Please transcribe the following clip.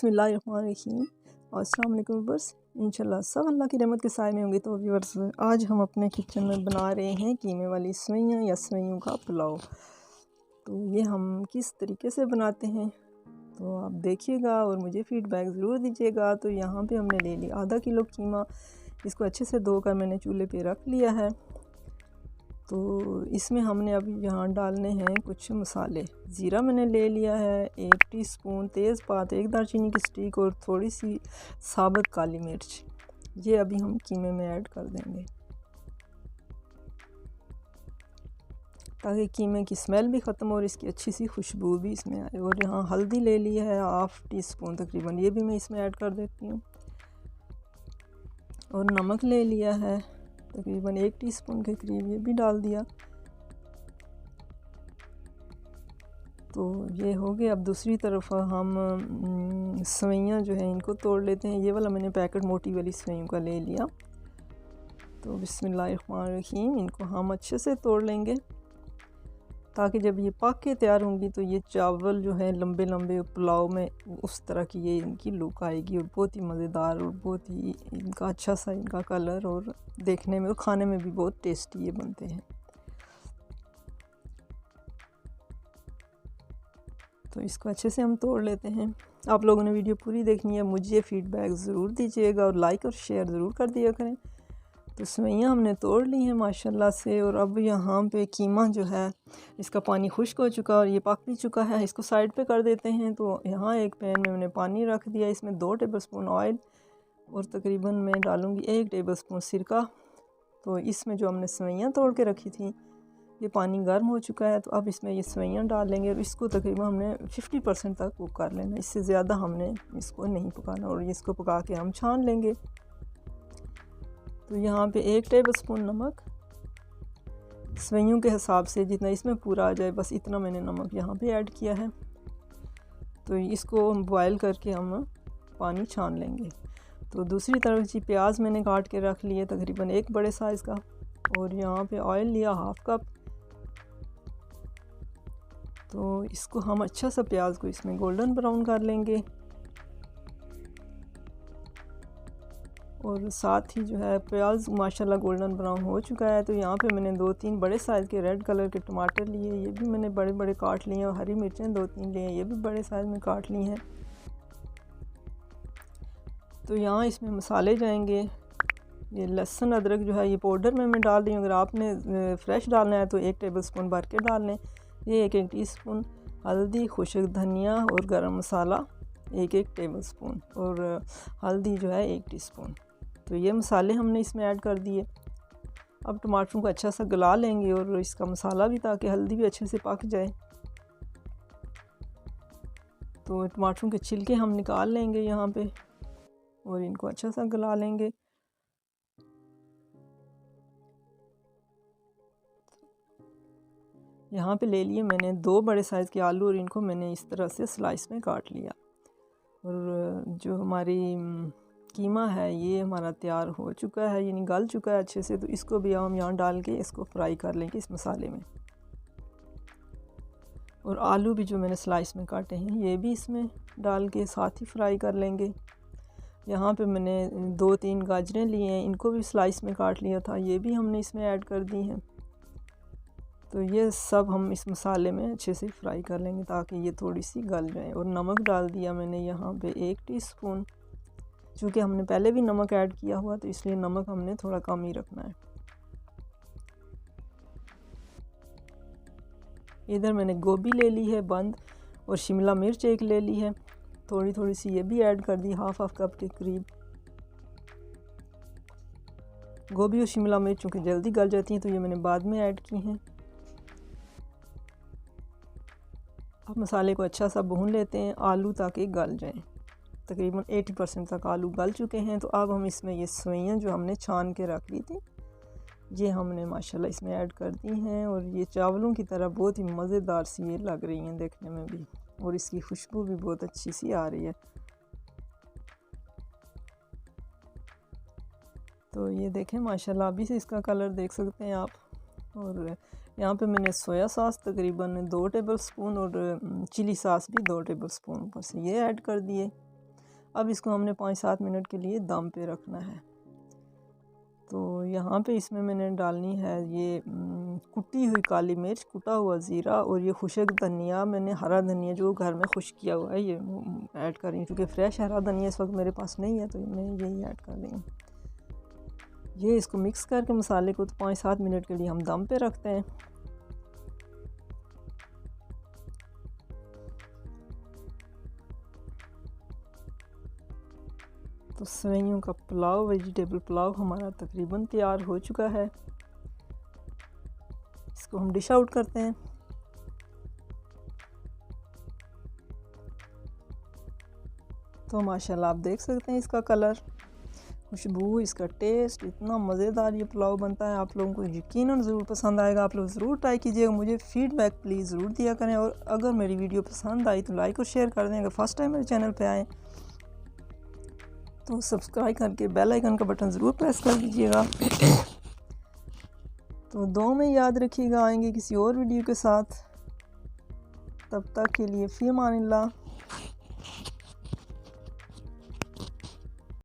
बिस्मिल्लाहिर्रहमानिर्रहीम और अस्सलाम वालेकुम व्यूअर्स। इंशाल्लाह सब अल्लाह की रहमत के साए में होंगे। तो व्यूअर्स आज हम अपने किचन में बना रहे हैं कीमे वाली सेवइयाँ या सेवइयों का पुलाव। तो ये हम किस तरीके से बनाते हैं तो आप देखिएगा और मुझे फ़ीडबैक ज़रूर दीजिएगा। तो यहाँ पे हमने ले लिया आधा किलो कीमा, इसको अच्छे से धोकर मैंने चूल्हे पे रख लिया है। तो इसमें हमने अब यहाँ डालने हैं कुछ मसाले। ज़ीरा मैंने ले लिया है 1 टीस्पून, तेज़पात, 1 दालचीनी की स्टिक और थोड़ी सी साबुत काली मिर्च। ये अभी हम कीमे में ऐड कर देंगे ताकि कीमे की स्मेल भी ख़त्म हो और इसकी अच्छी सी खुशबू भी इसमें आए। और यहाँ हल्दी ले ली है 1/2 टीस्पून तकरीबन, ये भी मैं इसमें ऐड कर देती हूँ। और नमक ले लिया है तकरीबन 1 टीस्पून के करीब, ये भी डाल दिया। तो ये हो गया। अब दूसरी तरफ हम सेवइयाँ जो है इनको तोड़ लेते हैं। ये वाला मैंने पैकेट मोटी वाली सेवइयों का ले लिया। तो बिस्मिल्लाहिर्रहमानिर्रहीम इनको हम अच्छे से तोड़ लेंगे ताकि जब ये पक के तैयार होंगी तो ये चावल जो है लंबे लंबे पुलाव में उस तरह की ये इनकी लुक आएगी और बहुत ही मज़ेदार और बहुत ही इनका अच्छा सा इनका कलर और देखने में और खाने में भी बहुत टेस्टी ये बनते हैं। तो इसको अच्छे से हम तोड़ लेते हैं। आप लोगों ने वीडियो पूरी देखनी है, मुझे फ़ीडबैक ज़रूर दीजिएगा और लाइक और शेयर ज़रूर कर दिया करें। तो सेवइयाँ हमने तोड़ ली हैं माशाल्लाह से। और अब यहाँ पे कीमा जो है इसका पानी खुश्क हो चुका और ये पक भी चुका है। इसको साइड पे कर देते हैं। तो यहाँ एक पैन में मैंने पानी रख दिया, इसमें 2 टेबलस्पून ऑयल और तकरीबन मैं डालूँगी 1 टेबलस्पून सिरका। तो इसमें जो हमने सेवइयाँ तोड़ के रखी थी ये पानी गर्म हो चुका है। तो अब इसमें ये सेवइयाँ डाल लेंगे और इसको तकरीबन हमने 50% तक कुक कर लेना, इससे ज़्यादा हमने इसको नहीं पकाना और इसको पका के हम छान लेंगे। तो यहाँ पे 1 टेबलस्पून नमक, सेवइयों के हिसाब से जितना इसमें पूरा आ जाए बस इतना मैंने नमक यहाँ पे ऐड किया है। तो इसको बॉयल करके हम पानी छान लेंगे। तो दूसरी तरफ जी प्याज मैंने काट के रख लिए तकरीबन 1 बड़े साइज़ का। और यहाँ पे ऑयल लिया 1/2 कप। तो इसको हम अच्छा सा प्याज को इसमें गोल्डन ब्राउन कर लेंगे। और साथ ही जो है प्याज माशाल्लाह गोल्डन ब्राउन हो चुका है। तो यहाँ पे मैंने 2-3 बड़े साइज़ के रेड कलर के टमाटर लिए, ये भी मैंने बड़े बड़े काट लिए। और हरी मिर्चें 2-3 लिए, ये भी बड़े साइज़ में काट ली हैं। तो यहाँ इसमें मसाले जाएंगे। ये लहसुन अदरक जो है ये पाउडर में मैं डाल रही हूँ। अगर आपने फ्रेश डालना है तो 1 टेबलस्पून भर के डाल लें। ये 1 टीस्पून हल्दी, खुश्क धनिया और गरम मसाला 1 टेबलस्पून और हल्दी जो है 1 टीस्पून। तो ये मसाले हमने इसमें ऐड कर दिए। अब टमाटरों को अच्छा सा गला लेंगे और इसका मसाला भी, ताकि हल्दी भी अच्छे से पक जाए। तो टमाटरों के छिलके हम निकाल लेंगे यहाँ पे और इनको अच्छा सा गला लेंगे। यहाँ पे ले लिए मैंने 2 बड़े साइज़ के आलू और इनको मैंने इस तरह से स्लाइस में काट लिया। और जो हमारी कीमा है ये हमारा तैयार हो चुका है, यानी गल चुका है अच्छे से। तो इसको भी हम यहाँ डाल के इसको फ्राई कर लेंगे इस मसाले में। और आलू भी जो मैंने स्लाइस में काटे हैं ये भी इसमें डाल के साथ ही फ्राई कर लेंगे। यहाँ पे मैंने 2-3 गाजरें लिए हैं, इनको भी स्लाइस में काट लिया था, ये भी हमने इसमें ऐड कर दी हैं। तो ये सब हम इस मसाले में अच्छे से फ्राई कर लेंगे ताकि ये थोड़ी सी गल जाए। और नमक डाल दिया मैंने यहाँ पे 1 टीस्पून। चूँकि हमने पहले भी नमक ऐड किया हुआ तो इसलिए नमक हमने थोड़ा कम ही रखना है। इधर मैंने गोभी ले ली है बंद और शिमला मिर्च 1 ले ली है, थोड़ी थोड़ी सी ये भी ऐड कर दी 1/2 कप के करीब। गोभी और शिमला मिर्च चूँकि जल्दी गल जाती हैं तो ये मैंने बाद में ऐड की हैं। अब मसाले को अच्छा सा भून लेते हैं आलू ताकि गल जाएं। तकरीबन 80% तक आलू गल चुके हैं। तो अब हम इसमें ये सेवइयाँ जो हमने छान के रख ली थी ये हमने माशाल्लाह इसमें ऐड कर दी हैं। और ये चावलों की तरह बहुत ही मज़ेदार सी ये लग रही हैं देखने में भी, और इसकी खुशबू भी बहुत अच्छी सी आ रही है। तो ये देखें माशाल्लाह अभी से इसका कलर देख सकते हैं आप। और यहाँ पे मैंने सोया सॉस तकरीबन 2 टेबलस्पून और चिली सॉस भी 2 टेबलस्पून ऊपर से ये ऐड कर दिए। अब इसको हमने 5-7 मिनट के लिए दम पे रखना है। तो यहाँ पे इसमें मैंने डालनी है ये कुटी हुई काली मिर्च, कुटा हुआ ज़ीरा और ये खुशक धनिया। मैंने हरा धनिया जो घर में खुश किया हुआ है ये ऐड कर रही हूँ, क्योंकि फ्रेश हरा धनिया इस वक्त मेरे पास नहीं है, तो मैं यही ऐड कर रही हूँ। ये इसको मिक्स करके मसाले को तो 5-7 मिनट के लिए हम दम पे रखते हैं। तो सेवइयों का पुलाव, वेजिटेबल पुलाव हमारा तकरीबन तैयार हो चुका है। इसको हम डिश आउट करते हैं। तो माशाल्लाह आप देख सकते हैं इसका कलर, खुशबू, इसका टेस्ट, इतना मज़ेदार ये पुलाव बनता है। आप लोगों को यकीनन ज़रूर पसंद आएगा। आप लोग ज़रूर ट्राई कीजिएगा, मुझे फ़ीडबैक प्लीज़ ज़रूर दिया करें। और अगर मेरी वीडियो पसंद आई तो लाइक और शेयर कर दें। अगर फर्स्ट टाइम मेरे चैनल पे आएँ तो सब्सक्राइब करके बेल आइकन का बटन ज़रूर प्रेस कर दीजिएगा। तो दुआ में याद रखिएगा, आएंगे किसी और वीडियो के साथ। तब तक के लिए फ़ी अमानिल्लाह।